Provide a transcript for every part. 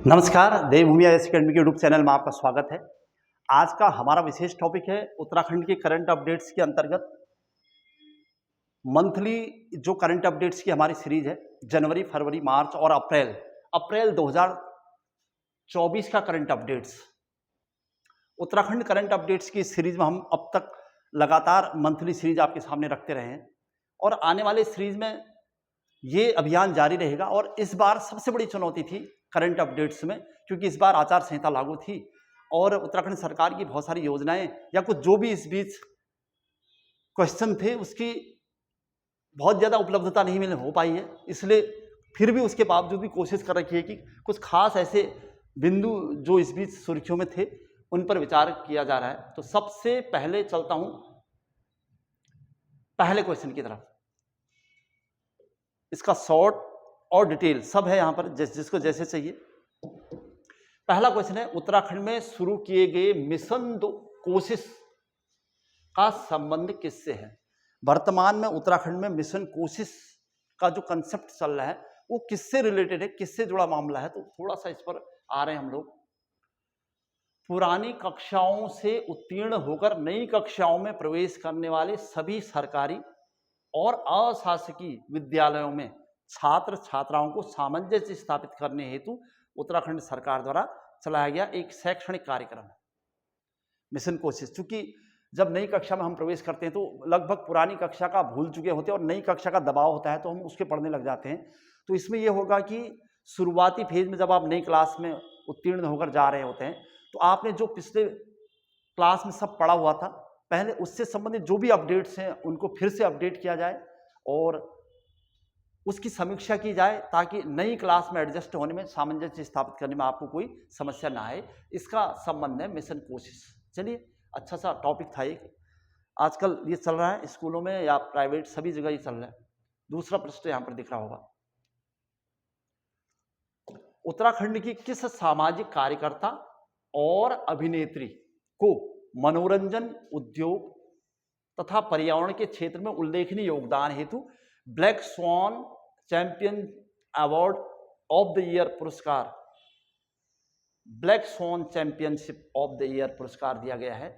नमस्कार, देवभूमि IAS academy के YouTube channel में आपका स्वागत है। आज का हमारा विशेष टॉपिक है उत्तराखंड के करंट अपडेट्स के अंतर्गत मंथली जो करंट अपडेट्स की हमारी सीरीज है, जनवरी, फरवरी, मार्च और अप्रैल 2024 का current updates. Uttarakhand current updates की सीरीज में हम अब तक लगातार मंथली सीरीज आपके सामने रखते रहे हैं और आने वाले सीरीज में ये अभियान जारी रहेगा। और इस बार सबसे बड़ी चुनौती थी करंट अपडेट्स में, क्योंकि इस बार आचार संहिता लागू थी और उत्तराखंड सरकार की बहुत सारी योजनाएं या कुछ जो भी इस बीच क्वेश्चन थे उसकी बहुत ज़्यादा उपलब्धता नहीं हो पाई है। इसलिए फिर भी उसके बावजूद भी कोशिश कर रखी है कि कुछ खास ऐसे बिंदु जो इस बीच सुर्खियों में थे उन पर विचार किया जा रहा है। तो सबसे पहले चलता हूं पहले क्वेश्चन की तरफ। इसका शॉर्ट और डिटेल सब है यहां पर, जिसको जैसे चाहिए। पहला क्वेश्चन है, उत्तराखंड में शुरू किए गए मिशन कोशिश का संबंध किससे है? वर्तमान में उत्तराखंड में मिशन कोशिश का जो कंसेप्ट चल रहा है वो किससे रिलेटेड है, किससे जुड़ा मामला है? तो थोड़ा सा इस पर आ रहे हैं हम लोग। पुरानी कक्षाओं से उत्तीर्ण होकर नई कक्षाओं में प्रवेश करने वाले सभी सरकारी और अशासकीय विद्यालयों में छात्र छात्राओं को सामंजस्य स्थापित करने हेतु उत्तराखंड सरकार द्वारा चलाया गया एक शैक्षणिक कार्यक्रम है मिशन कोशिश। चूंकि जब नई कक्षा में हम प्रवेश करते हैं तो लगभग पुरानी कक्षा का भूल चुके होते हैं और नई कक्षा का दबाव होता है तो हम उसके पढ़ने लग जाते हैं। तो इसमें यह होगा कि शुरुआती फेज में जब आप नई क्लास में उत्तीर्ण होकर जा रहे होते हैं तो आपने जो पिछले क्लास में सब पढ़ा हुआ था पहले, उससे संबंधित जो भी अपडेट्स हैं उनको फिर से अपडेट किया जाए और उसकी समीक्षा की जाए ताकि नई क्लास में एडजस्ट होने में, सामंजस्य स्थापित करने में आपको कोई समस्या ना आए। इसका संबंध है मिशन कोशिश। चलिए, अच्छा सा टॉपिक था एक, आजकल ये चल रहा है स्कूलों में या प्राइवेट सभी जगह ये चल रहा है। दूसरा प्रश्न यहां पर दिख रहा होगा, उत्तराखंड की किस सामाजिक कार्यकर्ता और अभिनेत्री को मनोरंजन उद्योग तथा पर्यावरण के क्षेत्र में उल्लेखनीय योगदान हेतु black swan champion award of the year पुरस्कार, black swan championship of the year पुरस्कार दिया गया है?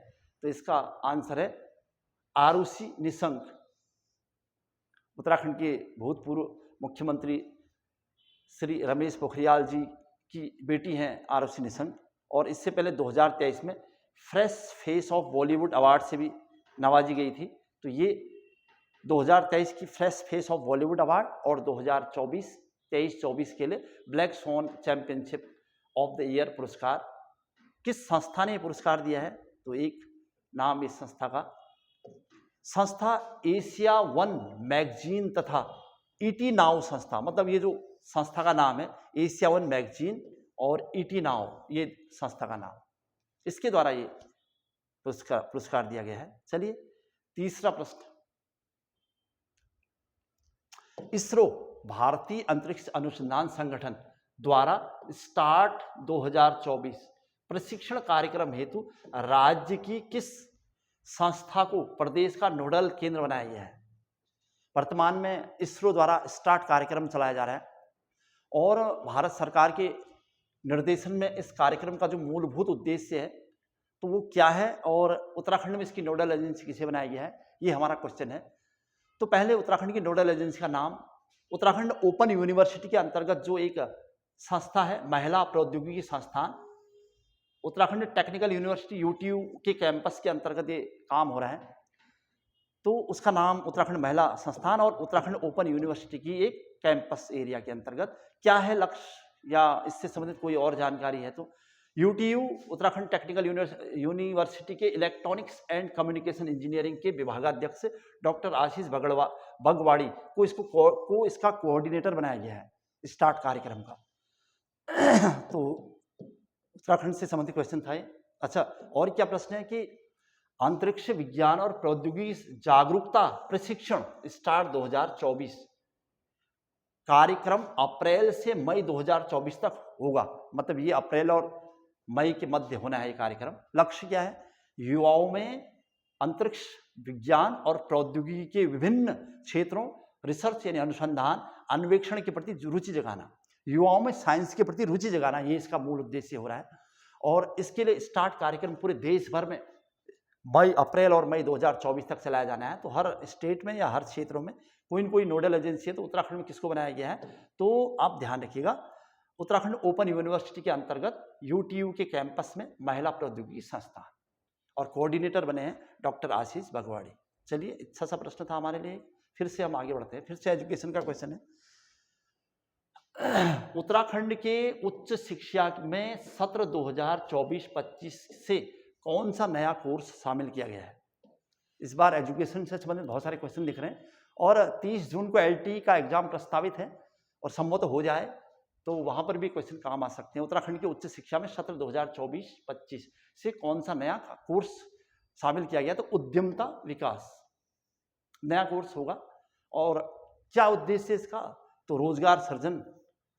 तो इसका आंसर है आरुषि निशंक। उत्तराखंड के भूतपूर्व मुख्यमंत्री श्री रमेश पोखरियाल जी की बेटी हैं आरुषि निशंक और इससे पहले 2023 में fresh face of Bollywood award से भी नवाजी गई थी। तो ये 2023 की fresh face of Bollywood award और 2023-24 के लिए black swan championship of the year पुरस्कार किस संस्था ने पुरस्कार दिया है? तो एक नाम इस संस्था का, संस्था एशिया वन मैगजीन तथा ईटी नाउ संस्था, मतलब ये जो संस्था का नाम है एशिया वन मैगजीन और ईटी नाउ, ये संस्था का नाम, इसके द्वारा ये पुरस्कार दिया गया है। चलिए, तीसरा प्रश्न, इसरो भारतीय अंतरिक्ष अनुसंधान संगठन द्वारा स्टार्ट 2024 प्रशिक्षण कार्यक्रम हेतु राज्य की किस संस्था को प्रदेश का नोडल केंद्र बनाया गया है? वर्तमान में इसरो द्वारा स्टार्ट कार्यक्रम चलाया जा रहा है और भारत सरकार के निर्देशन में इस कार्यक्रम का जो मूलभूत उद्देश्य है तो वो क्या है और उत्तराखंड में इसकी नोडल एजेंसी किसे बनाया गया है, ये हमारा क्वेश्चन है। तो पहले उत्तराखंड की नोडल एजेंसी का नाम, उत्तराखंड ओपन यूनिवर्सिटी के अंतर्गत जो एक संस्था है महिला प्रौद्योगिकी संस्थान, उत्तराखंड टेक्निकल यूनिवर्सिटी यूटीयू के कैंपस के अंतर्गत ये काम हो रहा है, तो उसका नाम उत्तराखंड महिला संस्थान और उत्तराखंड ओपन यूनिवर्सिटी की एक कैंपस एरिया के अंतर्गत क्या है लक्ष्य या इससे संबंधित कोई और जानकारी है तो यूटीयू उत्तराखंड टेक्निकल यूनिवर्सिटी के इलेक्ट्रॉनिक्स एंड कम्युनिकेशन इंजीनियरिंग के विभागाध्यक्ष डॉक्टर आशीष बगवाड़ी को इसका कोऑर्डिनेटर बनाया गया है स्टार्ट कार्यक्रम का। तो उत्तराखंड से संबंधित क्वेश्चन था ये। अच्छा, और क्या प्रश्न है कि अंतरिक्ष विज्ञान और प्रौद्योगिकी जागरूकता प्रशिक्षण स्टार्ट 2024 कार्यक्रम अप्रैल से मई 2024 तक होगा, मतलब ये अप्रैल और मई के मध्य होना है ये कार्यक्रम। लक्ष्य क्या है? युवाओं में अंतरिक्ष विज्ञान और प्रौद्योगिकी के विभिन्न क्षेत्रों, रिसर्च यानी अनुसंधान, अन्वेषण के प्रति रुचि जगाना, युवाओं में साइंस के प्रति रुचि जगाना, ये इसका मूल उद्देश्य हो रहा है। और इसके लिए स्टार्ट कार्यक्रम पूरे देश भर में अप्रैल और मई 2024 तक चलाया जाना है। तो हर स्टेट में या हर क्षेत्रों में कोई न कोई नोडल एजेंसी है। तो उत्तराखंड में किसको बनाया गया है, तो आप ध्यान रखिएगा, उत्तराखंड ओपन यूनिवर्सिटी के अंतर्गत यूटीयू के कैंपस में महिला प्रौद्योगिकी संस्थान, और कोऑर्डिनेटर बने हैं डॉक्टर आशीष भगवाड़ी। चलिए, अच्छा सा प्रश्न था हमारे लिए। फिर से हम आगे बढ़ते हैं, फिर से एजुकेशन का क्वेश्चन है। उत्तराखंड के उच्च शिक्षा में सत्र 2024-25 से कौन सा नया कोर्स शामिल किया गया है? इस बार एजुकेशन से संबंधित बहुत सारे क्वेश्चन दिख रहे हैं, और 30 जून को एलटी का एग्जाम प्रस्तावित है, और संभव हो जाए तो वहां पर भी क्वेश्चन काम आ सकते हैं। उत्तराखंड की उच्च शिक्षा में सत्र 2024-25 से कौन सा नया कोर्स शामिल किया गया? तो उद्यमता विकास नया कोर्स होगा। और क्या उद्देश्य इसका? तो रोजगार सृजन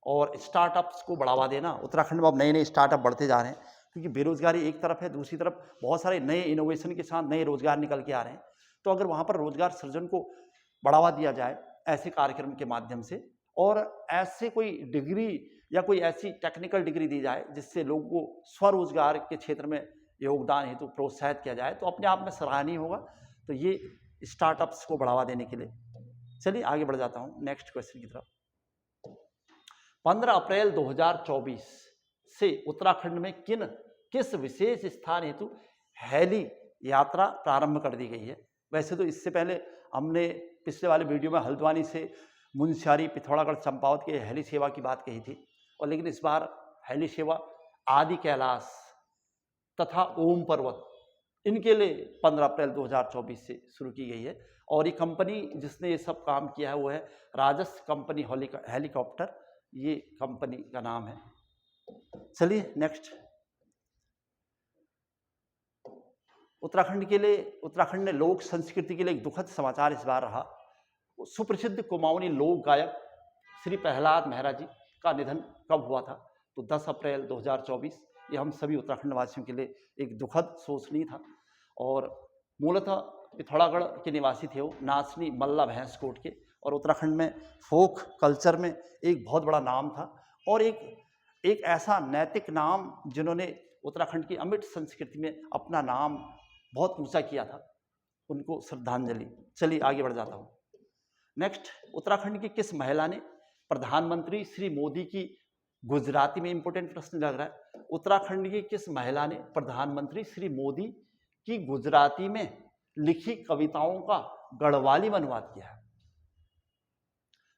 और स्टार्टअप्स को बढ़ावा देना। उत्तराखंड में अब नए नए स्टार्टअप बढ़ते जा रहे हैं, क्योंकि बेरोजगारी एक तरफ है, दूसरी तरफ बहुत सारे नए इनोवेशन के साथ नए रोजगार निकल के आ रहे हैं। तो अगर वहाँ पर रोजगार सृजन को बढ़ावा दिया जाए ऐसे कार्यक्रम के माध्यम से, और ऐसे कोई डिग्री या कोई ऐसी टेक्निकल डिग्री दी जाए जिससे लोगों को स्वरोजगार के क्षेत्र में योगदान हेतु प्रोत्साहित किया जाए, तो अपने आप में सराहनीय होगा। तो ये स्टार्टअप्स को बढ़ावा देने के लिए। चलिए आगे बढ़ जाता हूँ नेक्स्ट क्वेश्चन की तरफ। 15 अप्रैल 2024 से उत्तराखंड में किस विशेष स्थान हेतु हेली यात्रा प्रारंभ कर दी गई है? वैसे तो इससे पहले हमने पिछले वाले वीडियो में हल्द्वानी से मुनस्यारी, पिथौरागढ़, चंपावत के हेली सेवा की बात कही थी, और लेकिन इस बार हेली सेवा आदि कैलाश तथा ओम पर्वत, इनके लिए 15 अप्रैल 2024 से शुरू की गई है। और ये कंपनी जिसने ये सब काम किया है वो है राजस कंपनी हेलीकॉप्टर, ये कंपनी का नाम है। चलिए नेक्स्ट, उत्तराखंड ने लोक संस्कृति के लिए एक दुखद समाचार इस बार रहा। सुप्रसिद्ध कुमाऊनी लोक गायक श्री प्रहलाद मेहरा जी का निधन कब हुआ था? तो 10 अप्रैल 2024। ये हम सभी उत्तराखंड वासियों के लिए एक दुखद शोचनीय था। और मूलतः पिथौरागढ़ के निवासी थे वो, नाचनी मल्ला भैंसकोट के, और उत्तराखंड में फोक कल्चर में एक बहुत बड़ा नाम था, और एक ऐसा नैतिक नाम जिन्होंने उत्तराखंड की अमिट संस्कृति में अपना नाम बहुत ऊंचा किया था, उनको श्रद्धांजलि। चलिए आगे बढ़ जाता हूँ। नेक्स्ट, उत्तराखंड की किस महिला ने प्रधानमंत्री श्री मोदी की, गुजराती में इंपोर्टेंट प्रश्न लग रहा है, उत्तराखंड की किस महिला ने प्रधानमंत्री श्री मोदी की गुजराती में लिखी कविताओं का गढ़वाली में अनुवाद किया है?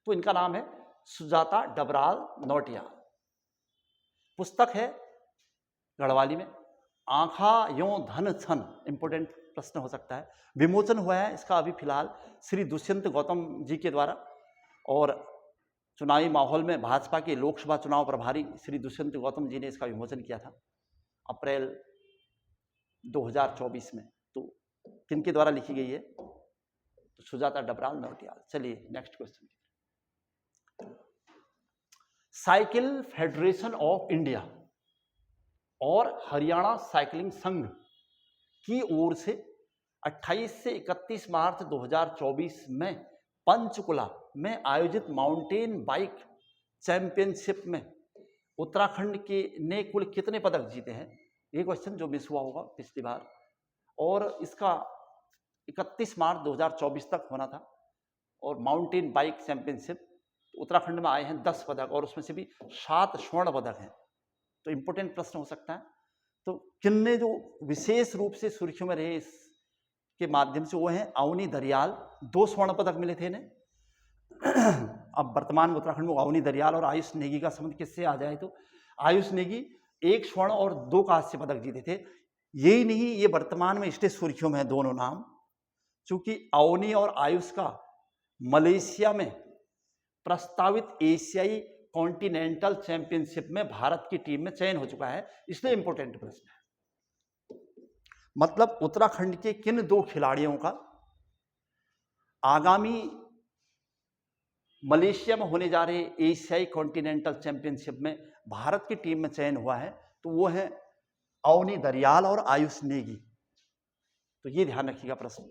तो इनका नाम है सुजाता डबराल नौटियाल। पुस्तक है गढ़वाली में आंखा यों धन छन, इंपोर्टेंट प्रश्न हो सकता है। विमोचन हुआ है इसका अभी फिलहाल श्री दुष्यंत गौतम जी के द्वारा, और चुनावी माहौल में भाजपा के लोकसभा चुनाव प्रभारी श्री दुष्यंत गौतम जी ने इसका विमोचन किया था अप्रैल 2024 में। तो किनके द्वारा लिखी गई है? तो सुजाता डबराल नौटियाल। चलिए next question. Cycle federation of India और हरियाणा साइकिलिंग संघ की ओर से 28 से 31 मार्च 2024 में पंचकुला में आयोजित माउंटेन बाइक चैंपियनशिप में उत्तराखंड के ने कुल कितने पदक जीते हैं? ये क्वेश्चन जो मिस हुआ होगा पिछली बार, और इसका 31 मार्च 2024 तक होना था। और माउंटेन बाइक चैंपियनशिप उत्तराखंड में आए हैं 10 पदक, और उसमें से भी 7 स्वर्ण पदक हैं। तो इंपोर्टेंट प्रश्न हो सकता है। तो किन्ने जो विशेष रूप से सुर्खियों में रहे इसके माध्यम से, वो हैं अवनी दरियाल, 2 स्वर्ण पदक मिले थे इन्हें। अब वर्तमान में उत्तराखंड में अवनी दरियाल और आयुष नेगी का संबंध किससे आ जाए? तो आयुष नेगी 1 स्वर्ण और 2 कांस्य पदक जीते थे। यही नहीं, ये वर्तमान में इसलिए सुर्खियों में है दोनों नाम, क्योंकि अवनी और आयुष का मलेशिया में प्रस्तावित एशियाई कॉन्टिनेंटल चैंपियनशिप में भारत की टीम में चयन हो चुका है, इसलिए इंपोर्टेंट प्रश्न है। मतलब उत्तराखंड के किन 2 खिलाड़ियों का आगामी मलेशिया में होने जा रहे एशियाई कॉन्टिनेंटल चैंपियनशिप में भारत की टीम में चयन हुआ है, तो वो है अवनी दरियाल और आयुष नेगी। तो ये ध्यान रखिएगा, प्रश्न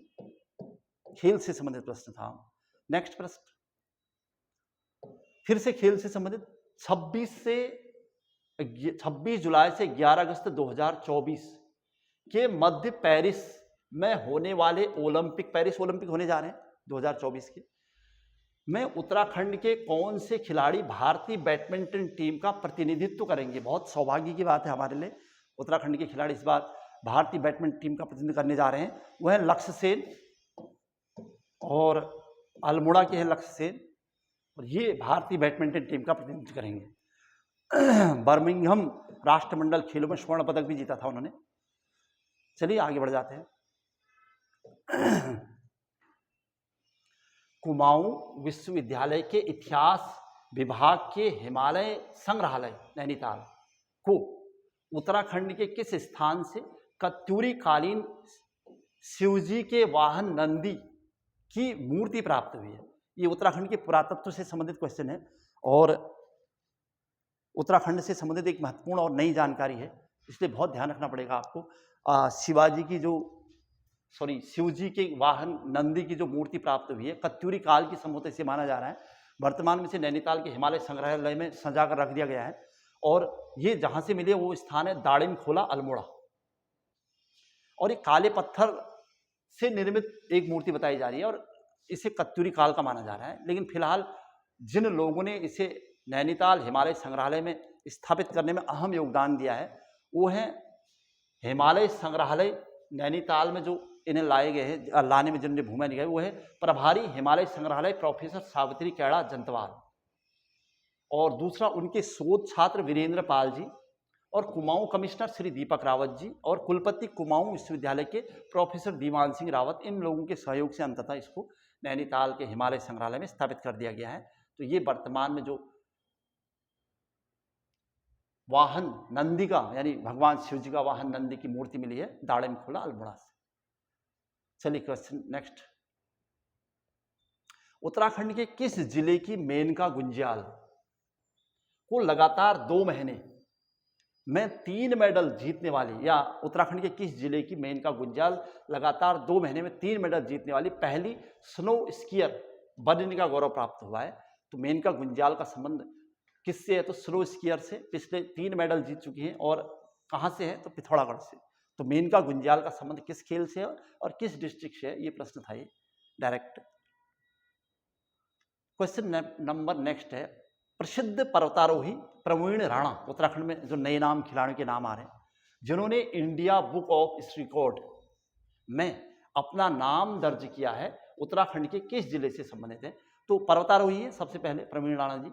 खेल से संबंधित प्रश्न था। नेक्स्ट प्रश्न फिर से खेल से संबंधित। 26 जुलाई से 11 अगस्त 2024 के मध्य पेरिस में होने वाले पेरिस ओलंपिक होने जा रहे हैं 2024 के में उत्तराखंड के कौन से खिलाड़ी भारतीय बैडमिंटन टीम का प्रतिनिधित्व करेंगे। बहुत सौभाग्य की बात है हमारे लिए, उत्तराखंड के खिलाड़ी इस बार भारतीय बैडमिंटन टीम का प्रतिनिधित्व करने जा रहे हैं। वह है लक्ष्य सेन और अल्मोड़ा के हैं लक्ष्य सेन, और ये भारतीय बैडमिंटन टीम का प्रतिनिधित्व करेंगे। बर्मिंघम राष्ट्रमंडल खेलों में स्वर्ण पदक भी जीता था उन्होंने। चलिए आगे बढ़ जाते हैं। कुमाऊं विश्वविद्यालय के इतिहास विभाग के हिमालय संग्रहालय नैनीताल को उत्तराखंड के किस स्थान से कत्यूरी कालीन शिवजी के वाहन नंदी की मूर्ति प्राप्त हुई है। ये उत्तराखंड के पुरातत्व से संबंधित क्वेश्चन है और उत्तराखंड से संबंधित एक महत्वपूर्ण और नई जानकारी है, इसलिए बहुत ध्यान रखना पड़ेगा आपको। शिवजी के वाहन नंदी की जो मूर्ति प्राप्त हुई है कत्यूरी काल की संभवतः इसे माना जा रहा है। वर्तमान में इसे नैनीताल के हिमालय संग्रहालय में सजा कर रख दिया गया है और ये जहां से मिले वो स्थान है दाड़िम खोला अल्मोड़ा। और ये काले पत्थर से निर्मित एक मूर्ति बताई जा रही है और इसे कत्यूरी काल का माना जा रहा है। लेकिन फिलहाल जिन लोगों ने इसे नैनीताल हिमालय संग्रहालय में स्थापित करने में अहम योगदान दिया है वो है हिमालय संग्रहालय नैनीताल में जो इन्हें लाए गए हैं, लाने में जिन्होंने भूमिका निभाई वो है प्रभारी हिमालय संग्रहालय प्रोफेसर सावित्री कैड़ा जंतवाल, और दूसरा उनके शोध छात्र वीरेंद्र पाल जी, और कुमाऊं कमिश्नर श्री दीपक रावत जी, और कुलपति कुमाऊं विश्वविद्यालय के प्रोफेसर दीवान सिंह रावत। इन लोगों के सहयोग से अंततः इसको नैनीताल के हिमालय संग्रहालय में स्थापित कर दिया गया है। तो ये वर्तमान में जो वाहन नंदी का यानी भगवान शिव जी का वाहन नंदी की मूर्ति मिली है दाड़िम खोला अल्मोड़ा से। चलिए क्वेश्चन नेक्स्ट। उत्तराखंड के किस जिले की मेनका गुंज्याल को लगातार 2 महीने में 3 मेडल जीतने वाली, या उत्तराखंड के किस जिले की मेनका गुंज्याल लगातार 2 महीने में 3 मेडल जीतने वाली पहली स्नो स्कीयर बनने का गौरव प्राप्त हुआ है। तो मेनका गुंज्याल का संबंध किससे है? तो स्नो स्कीयर से पिछले 3 मेडल जीत चुकी हैं, और कहां से है? तो पिथौरागढ़ से। तो मेनका गुंज्याल का संबंध किस खेल से है और किस डिस्ट्रिक्ट से है? ये प्रश्न था ये डायरेक्ट। क्वेश्चन नंबर नेक्स्ट है, प्रसिद्ध पर्वतारोही प्रवीण राणा, उत्तराखंड में जो नए नाम खिलाड़ियों के नाम आ रहे हैं जिन्होंने इंडिया बुक ऑफ रिकॉर्ड में अपना नाम दर्ज किया है, उत्तराखंड के किस जिले से संबंधित है? तो पर्वतारोही है सबसे पहले प्रवीण राणा जी,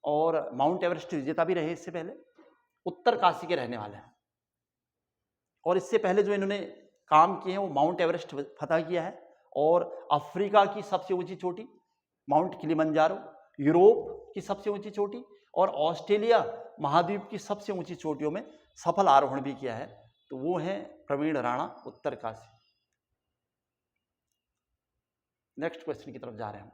और माउंट एवरेस्ट विजेता भी रहे इससे पहले, उत्तरकाशी के रहने वाले हैं, और इससे पहले जो इन्होंने काम किए हैं वो माउंट एवरेस्ट फतह किया है, और अफ्रीका की सबसे ऊंची चोटी माउंट किलिमंजारो, यूरोप की सबसे ऊंची चोटी और ऑस्ट्रेलिया महाद्वीप की सबसे ऊंची चोटियों में सफल आरोहण भी किया है। तो वो है प्रवीण राणा उत्तरकाशी। नेक्स्ट क्वेश्चन की तरफ जा रहे हैं हम।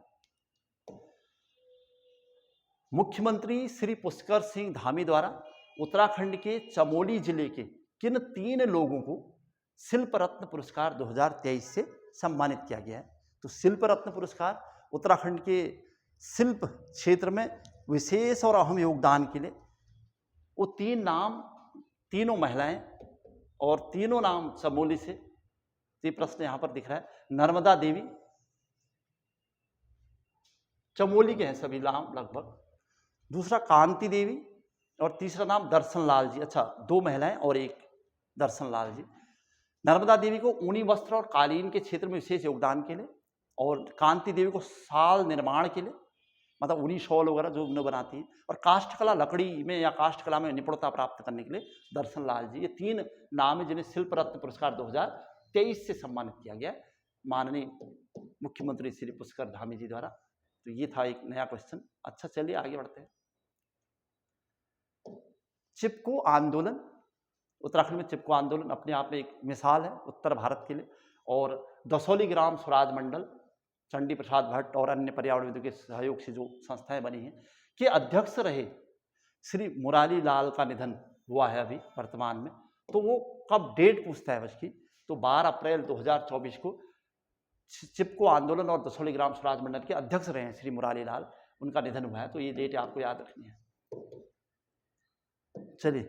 मुख्यमंत्री श्री पुष्कर सिंह धामी द्वारा उत्तराखंड के चमोली जिले के किन 3 लोगों को शिल्प रत्न पुरस्कार 2023 से सम्मानित किया गया है? तो शिल्प रत्न पुरस्कार उत्तराखंड के शिल्प क्षेत्र में विशेष और अहम योगदान के लिए वो 3 नाम, तीनों महिलाएं और तीनों नाम चमोली से। ये प्रश्न यहां पर दिख रहा है। नर्मदा देवी, चमोली के हैं सभी नाम लगभग, दूसरा कांति देवी, और तीसरा नाम दर्शन लाल जी। अच्छा, 2 महिलाएं और 1 दर्शन लाल जी। नर्मदा देवी को ऊनी वस्त्र और कालीन के क्षेत्र में विशेष योगदान के लिए, और कांति देवी को शाल निर्माण के लिए, मतलब ऊनी शॉल वगैरह जो उन्हें बनाती है, और काष्ठकला लकड़ी में या काष्ठकला में निपुणता प्राप्त करने के लिए दर्शन लाल जी। ये 3 नाम है जिन्हें शिल्प रत्न पुरस्कार 2023 से सम्मानित किया गया माननीय मुख्यमंत्री श्री पुष्कर धामी जी द्वारा। तो ये था एक नया क्वेश्चन। अच्छा, चलिए आगे बढ़ते हैं। चिपको आंदोलन, उत्तराखंड में चिपको आंदोलन अपने आप में एक मिसाल है उत्तर भारत के लिए, और दसौली ग्राम स्वराज मंडल, चंडी प्रसाद भट्ट और अन्य पर्यावरणविदों के सहयोग से जो संस्थाएं बनी हैं के अध्यक्ष रहे श्री मुरारी लाल का निधन हुआ है अभी वर्तमान में। तो वो कब डेट पूछता है उसकी, तो 12 अप्रैल 2024 को चिपको आंदोलन और दसौली ग्राम स्वराज मंडल के अध्यक्ष रहे हैं श्री मुरारी लाल, उनका निधन हुआ है। तो ये डेट आपको याद रखनी है। चलिए,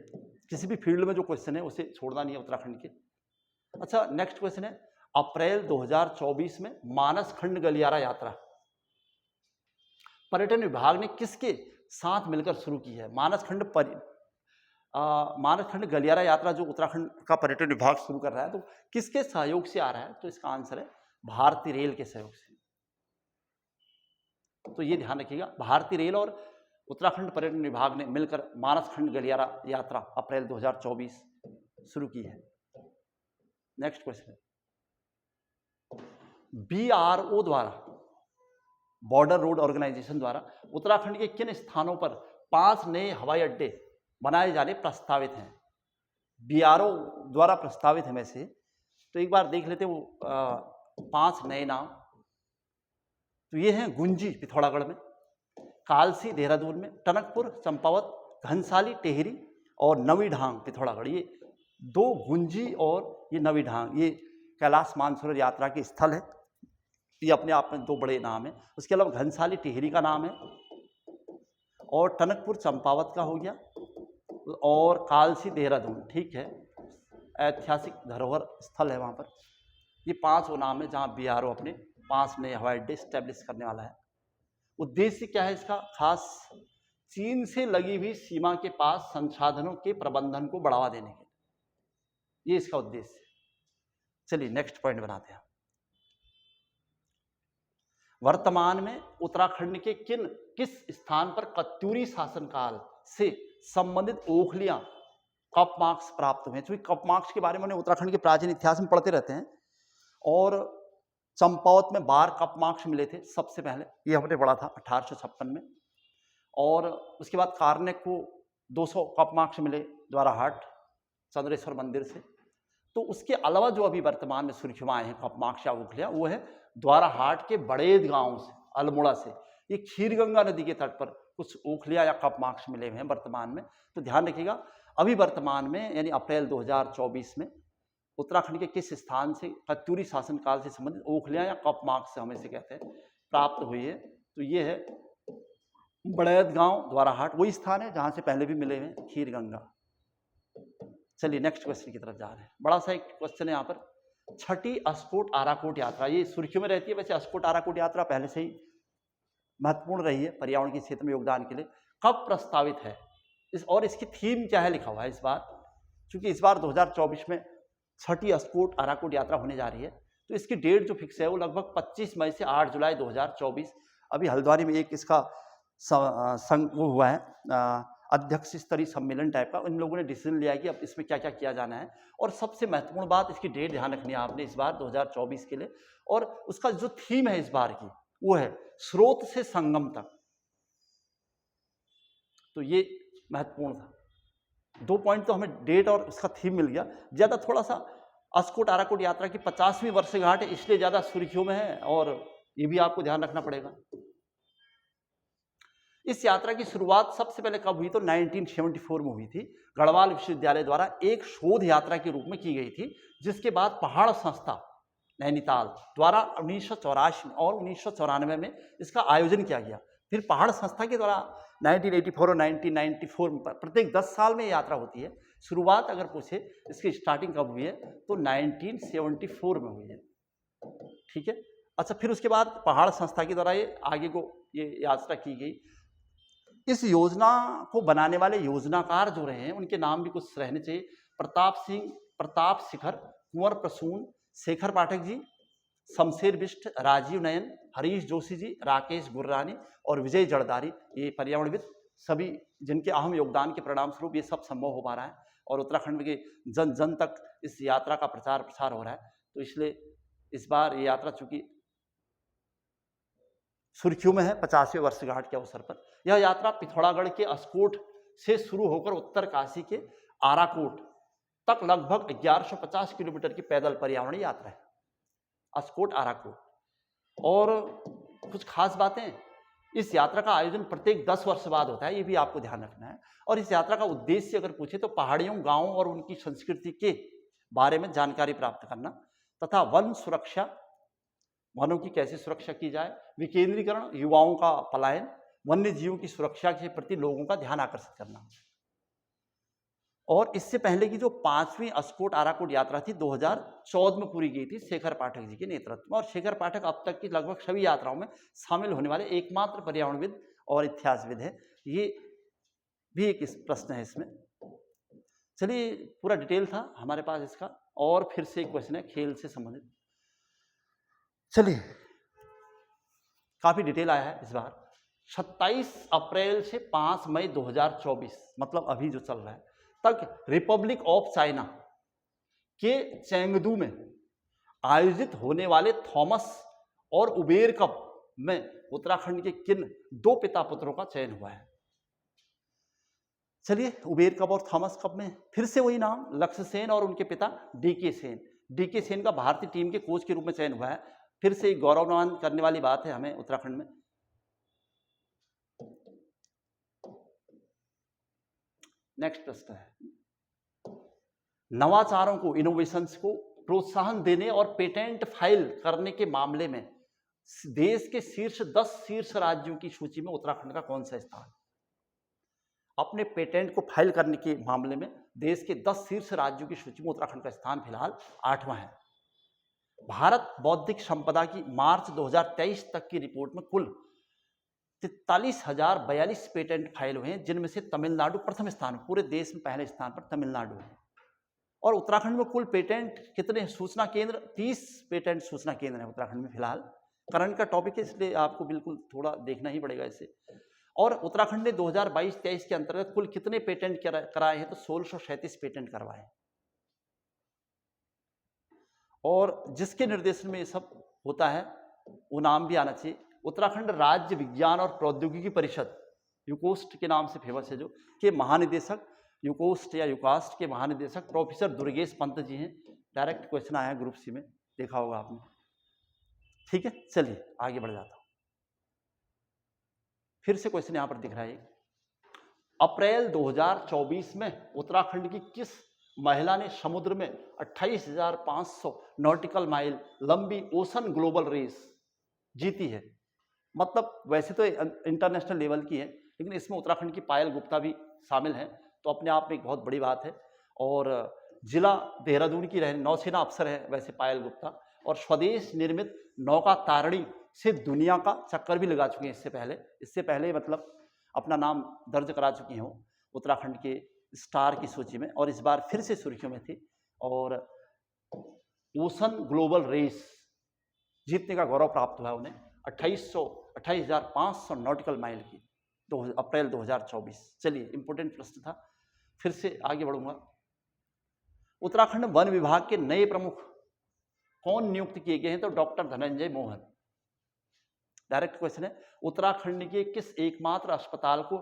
किसी भी फील्ड में जो क्वेश्चन है उसे छोड़ना नहीं है उत्तराखंड के। अच्छा, नेक्स्ट क्वेश्चन है, अप्रैल 2024 में मानस खंड गलियारा यात्रा पर्यटन विभाग ने किसके साथ मिलकर शुरू की है? मानस खंड गलियारा यात्रा जो उत्तराखंड का पर्यटन विभाग शुरू कर रहा है, तो किसके सहयोग से आ रहा है? तो इसका आंसर है भारतीय रेल के सहयोग से। तो ये ध्यान रखिएगा, भारतीय रेल और उत्तराखंड पर्यटन विभाग ने मिलकर मानस खंड गलियारा यात्रा अप्रैल 2024 शुरू की है। नेक्स्ट क्वेश्चन है, BRO द्वारा, बॉर्डर रोड ऑर्गेनाइजेशन द्वारा उत्तराखंड के किन स्थानों पर 5 नए हवाई अड्डे बनाए जाने प्रस्तावित हैं? BRO द्वारा प्रस्तावित है में से, तो एक बार देख लेते हैं वो 5 नए नाम। तो ये हैं गुंजी पिथौरागढ़ में, कालसी देहरादून में, टनकपुर चंपावत, घनसाली टेहरी और नवी ढांग पिथौरागढ़। ये 2 गुंजी और ये नवी ढांग, ये कैलाश मानसरोवर यात्रा के स्थल है। ये अपने आप में 2 बड़े नाम हैं। उसके अलावा घनसाली टेहरी का नाम है और टनकपुर चंपावत का हो गया और कालसी देहरादून, ठीक है, ऐतिहासिक धरोहर स्थल है वहाँ पर। ये 5 वो नाम है जहाँ BRO अपने 5 नए हवाई अड्डे स्टैब्लिश करने वाला है। उद्देश्य क्या है इसका खास? चीन से लगी हुई सीमा के पास संसाधनों के प्रबंधन को बढ़ावा देने के लिए, ये इसका उद्देश्य है। चलिए नेक्स्ट पॉइंट बनाते हैं। वर्तमान में उत्तराखंड के किस स्थान पर कत्यूरी शासनकाल से संबंधित ओखलियां कप मार्क्स प्राप्त हुए? क्योंकि कप मार्क्स के बारे में उत्तराखंड के प्राचीन इतिहास में पढ़ते रहते हैं। और चंपावत में 12 कप मार्क्स मिले थे सबसे पहले, ये हमने पढ़ा था 1856 में। और उसके बाद कार्नेक को 200 कप मार्क्स मिले द्वाराहाट चंद्रेश्वर मंदिर से। तो उसके अलावा जो अभी वर्तमान में सुर्खियों में आए हैं कप मार्क्स या ओखलियां, वो है द्वाराहाट के बड़ेद गांव से, अल्मोड़ा से। ये खीरगंगा नदी के तट पर कुछ ओखलियां या कप मार्क्स मिले हुए हैं वर्तमान में। तो ध्यान रखिएगा, अभी वर्तमान में यानी अप्रैल 2024 में उत्तराखंड के किस स्थान से कत्यूरी शासनकाल से संबंधित ओखलियां या कप मार्क्स हम इसे कहते हैं प्राप्त हुई है? तो ये है बड़ैद गांव द्वाराहाट, वही स्थान है जहां से पहले भी मिले हुए खीरगंगा। चलिए नेक्स्ट क्वेश्चन की तरफ जा रहे हैं। बड़ा सा एक क्वेश्चन है यहाँ पर, छठी अस्कोट आराकोट यात्रा, ये सुर्खियों में रहती है। वैसे अस्कोट आराकोट यात्रा पहले से ही महत्वपूर्ण रही है पर्यावरण के क्षेत्र में योगदान के लिए। कब प्रस्तावित है और इसकी थीम क्या है लिखा हुआ है इस बार? क्योंकि इस बार 2024 में छठी अस्कोट आराकोट यात्रा होने जा रही है, तो इसकी डेट जो फिक्स है वो लगभग 25 मई से 8 जुलाई 2024। अभी हल्द्वानी में एक इसका वो हुआ है अध्यक्ष स्तरीय सम्मेलन टाइप का। इन लोगों ने डिसीजन लिया कि अब इसमें क्या क्या किया जाना है। और सबसे महत्वपूर्ण बात, इसकी डेट ध्यान रखनी है आपने इस बार 2024 के लिए। और उसका जो थीम है इस बार की, वो है स्रोत से संगम तक। तो ये महत्वपूर्ण था। 2 पॉइंट तो हमें डेट और इसका थीम मिल गया। ज्यादा थोड़ा सा अस्कोट आराकोट यात्रा की 50वीं वर्षगांठ है, इसलिए ज्यादा सुर्खियों में है, और ये भी आपको ध्यान रखना पड़ेगा। इस यात्रा की शुरुआत सबसे पहले कब हुई? तो 1974 में हुई थी। गढ़वाल विश्वविद्यालय द्वारा एक शोध यात्रा के रूप में की गई थी, जिसके बाद पहाड़ संस्था नैनीताल द्वारा 1984 और 1994 में इसका आयोजन किया गया। फिर पहाड़ संस्था के द्वारा 1984 और 1994 में प्रत्येक 10 साल में यात्रा होती है। शुरुआत अगर पूछे इसकी स्टार्टिंग कब हुई है तो 1974 में हुई है, ठीक है। अच्छा, फिर उसके बाद पहाड़ संस्था के द्वारा ये आगे को ये यात्रा की गई। इस योजना को बनाने वाले योजनाकार जो रहे हैं उनके नाम भी कुछ रहने चाहिए। प्रताप सिंह, प्रताप शिखर, कुंवर प्रसून, शेखर पाठक जी, शमशेर बिष्ट, राजीव नयन, हरीश जोशी जी, राकेश गुर्रानी और विजय जड़दारी, ये पर्यावरणविद सभी जिनके अहम योगदान के परिणाम स्वरूप ये सब संभव हो पा रहा है। और उत्तराखंड के जन जन तक इस यात्रा का प्रचार प्रसार हो रहा है। तो इसलिए इस बार ये यात्रा चूंकि सुर्खियों में है 50वें वर्षगांठ के अवसर पर, यह यात्रा पिथौरागढ़ के अस्कोट से शुरू होकर उत्तर काशी के आराकोट तक लगभग 1150 किलोमीटर की पैदल पर्यावरण यात्रा है, अस्कोट आराकोट। और कुछ खास बातें, इस यात्रा का आयोजन प्रत्येक 10 वर्ष बाद होता है, ये भी आपको ध्यान रखना है। और इस यात्रा का उद्देश्य अगर पूछे तो पहाड़ियों, गांवों और उनकी संस्कृति के बारे में जानकारी प्राप्त करना तथा वन सुरक्षा, वनों की कैसे सुरक्षा की जाए, विकेंद्रीकरण, युवाओं का पलायन, वन्य जीवों की सुरक्षा के प्रति लोगों का ध्यान आकर्षित करना। और इससे पहले की जो 5वीं अस्कोट आराकोट यात्रा थी 2014 में पूरी की थी शेखर पाठक जी के नेतृत्व में। और शेखर पाठक अब तक की लगभग सभी यात्राओं में शामिल होने वाले एकमात्र पर्यावरणविद और इतिहासविद है। ये भी एक प्रश्न है इसमें। चलिए, पूरा डिटेल था हमारे पास इसका। और फिर से एक क्वेश्चन है खेल से संबंधित। चलिए, काफी डिटेल आया है इस बार। 27 अप्रैल से 5 मई 2024, मतलब अभी जो चल रहा है, तक रिपब्लिक ऑफ चाइना के चेंगदू में आयोजित होने वाले थॉमस और उबेर कप में उत्तराखंड के किन 2 पिता पुत्रों का चयन हुआ है? चलिए, उबेर कप और थॉमस कप में फिर से वही नाम, लक्ष्य सेन और उनके पिता डीके सेन। डीके सेन का भारतीय टीम के कोच के रूप में चयन हुआ है। फिर से एक गौरवान्वित करने वाली बात है हमें उत्तराखंड में। नेक्स्ट प्रश्न है, नवाचारों को, इनोवेशंस को प्रोत्साहन देने और पेटेंट फाइल करने के मामले में देश के शीर्ष 10 राज्यों की सूची में उत्तराखंड का कौन सा स्थान? अपने पेटेंट को फाइल करने के मामले में देश के 10 राज्यों की सूची में उत्तराखंड का स्थान फिलहाल 8वां है। भारत बौद्धिक संपदा की मार्च 2023 तक की रिपोर्ट में कुल 43,042 पेटेंट फाइल हुए हैं, जिनमें से तमिलनाडु प्रथम स्थान, पूरे देश में पहले स्थान पर तमिलनाडु है। और उत्तराखंड में कुल पेटेंट कितने? सूचना केंद्र 30 पेटेंट सूचना केंद्र है उत्तराखंड में फिलहाल। करंट का टॉपिक है, इसलिए आपको बिल्कुल थोड़ा देखना ही पड़ेगा इसे। और उत्तराखंड ने 2022-23 के अंतर्गत कुल कितने पेटेंट कराए हैं? तो 1637 पेटेंट करवाए हैं। और जिसके निर्देशन में ये सब होता है वो नाम भी आना चाहिए, उत्तराखंड राज्य विज्ञान और प्रौद्योगिकी परिषद, यूकोस्ट के नाम से फेमस है, जो के महानिदेशक, यूकोस्ट या यूकास्ट के महानिदेशक प्रोफेसर दुर्गेश पंत जी हैं। डायरेक्ट क्वेश्चन आया है ग्रुप सी में, देखा होगा आपने। ठीक है, चलिए आगे बढ़ जाता हूं। फिर से क्वेश्चन यहां पर दिख रहा है, अप्रैल 2024 में उत्तराखंड की किस महिला ने समुद्र में 28,500 नॉटिकल माइल लंबी ओशन ग्लोबल रेस जीती है? मतलब वैसे तो इंटरनेशनल लेवल की है, लेकिन इसमें उत्तराखंड की पायल गुप्ता भी शामिल हैं, तो अपने आप में एक बहुत बड़ी बात है। और जिला देहरादून की नौसेना अफसर है वैसे पायल गुप्ता, और स्वदेश निर्मित नौका तारणी से दुनिया का चक्कर भी लगा चुके हैं इससे पहले मतलब अपना नाम दर्ज करा चुकी हैं उत्तराखंड के स्टार की सूची में, और इस बार फिर से सुर्खियों में थी। और ओशन ग्लोबल रेस जीतने का गौरव प्राप्त हुआ उन्हें, 28,500 नॉटिकल माइल की, अप्रैल 2024। चलिए, इंपोर्टेंट प्रश्न था, फिर से आगे बढ़ूंगा। उत्तराखंड वन विभाग के नए प्रमुख कौन नियुक्त किए गए हैं? तो doctor Dhananjay Mohan. Direct question है, उत्तराखंड के किस एकमात्र अस्पताल को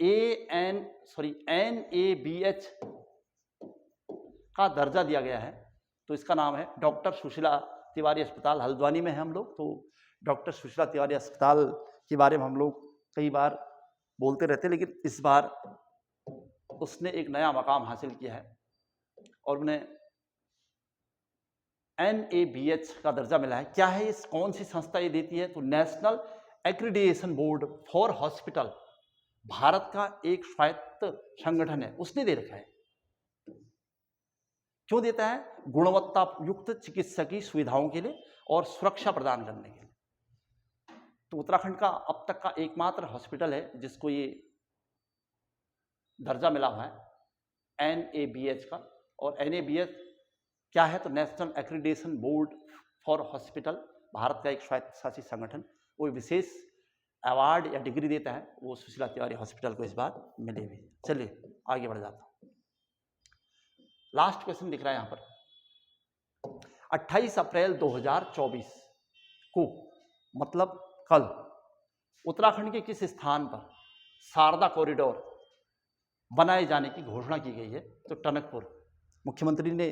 NABH का दर्जा दिया गया है? तो इसका नाम है डॉक्टर सुशीला तिवारी अस्पताल। हल्द्वानी में है हम लोग, तो डॉक्टर सुशीला तिवारी अस्पताल के बारे में हम लोग कई बार बोलते रहते हैं, लेकिन इस बार उसने एक नया मकाम हासिल किया है और उन्हें NABH का दर्जा मिला है। क्या है ये, कौन सी संस्था ये देती है? तो national accreditation board for hospital, Bharat का एक स्वायत्त संगठन है, उसने दे रखा है। क्यों देता है? गुणवत्ता युक्त चिकित्सकीय सुविधाओं के लिए और सुरक्षा प्रदान करने के लिए। तो उत्तराखंड का अब तक का एकमात्र हॉस्पिटल है जिसको ये दर्जा मिला हुआ है NABH का। और NABH क्या है? तो national accreditation board for hospital, Bharat का एक स्वायत्त शासित संगठन, वो विशेष अवार्ड या डिग्री देता है, वो सुशीला तिवारी हॉस्पिटल को इस बार मिले हुए। चलिए आगे बढ़ जाता हूं। लास्ट क्वेश्चन दिख रहा है यहां पर, 28 अप्रैल 2024 को, मतलब कल, उत्तराखंड के किस स्थान पर शारदा कॉरिडोर बनाए जाने की घोषणा की गई है? तो टनकपुर। मुख्यमंत्री ने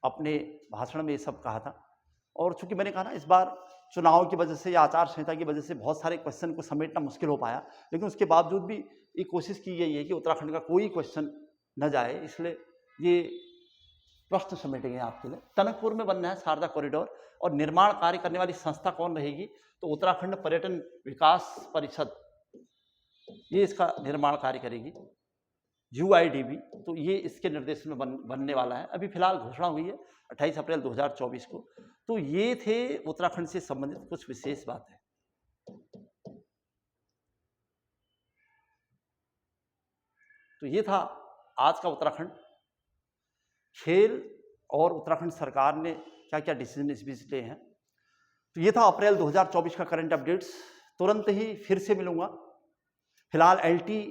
अपने भाषण में ये सब कहा था। और चूंकि मैंने कहा ना, इस बार चुनाव की वजह से या आचार संहिता की वजह से बहुत सारे क्वेश्चन को समेटना मुश्किल हो पाया, लेकिन उसके बावजूद भी ये कोशिश की गई है कि उत्तराखंड का कोई क्वेश्चन न जाए, इसलिए ये प्रश्न समेटे गए आपके लिए। टनकपुर में बनना है शारदा कॉरिडोर, और निर्माण कार्य करने वाली संस्था कौन रहेगी? तो उत्तराखंड पर्यटन विकास परिषद, ये इसका निर्माण कार्य करेगी। UIDB, तो ये इसके निर्देशन में बनने वाला है। अभी फिलहाल घोषणा हुई है 28 अप्रैल 2024 को। तो ये थे उत्तराखंड से संबंधित कुछ विशेष बातें। तो ये था आज का उत्तराखंड खेल और उत्तराखंड सरकार ने क्या क्या डिसीजन इस बीच लिए हैं। तो ये था अप्रैल 2024 का करंट अपडेट्स। तुरंत ही फिर से मिलूंगा। फिलहाल LT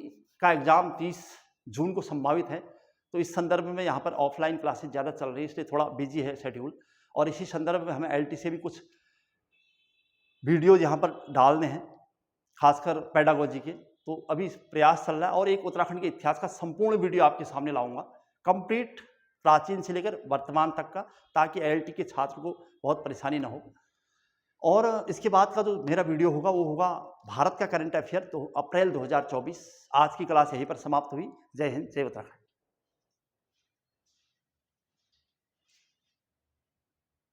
का एग्जाम 30 जून को संभावित है, तो इस संदर्भ में यहाँ पर ऑफलाइन क्लासेस ज़्यादा चल रही है, इसलिए थोड़ा बिजी है शेड्यूल। और इसी संदर्भ में हमें LT से भी कुछ वीडियो यहाँ पर डालने हैं, खासकर पेडागोजी के। तो अभी प्रयास चल रहा है और एक उत्तराखंड के इतिहास का संपूर्ण वीडियो आपके सामने लाऊंगा, कंप्लीट प्राचीन से लेकर वर्तमान तक का, ताकि LT के छात्र को बहुत परेशानी ना हो। और इसके बाद का जो मेरा वीडियो होगा वो होगा भारत का करंट अफेयर, तो अप्रैल 2024। आज की क्लास यहीं पर समाप्त हुई। जय हिंद, जय उत्तराखंड।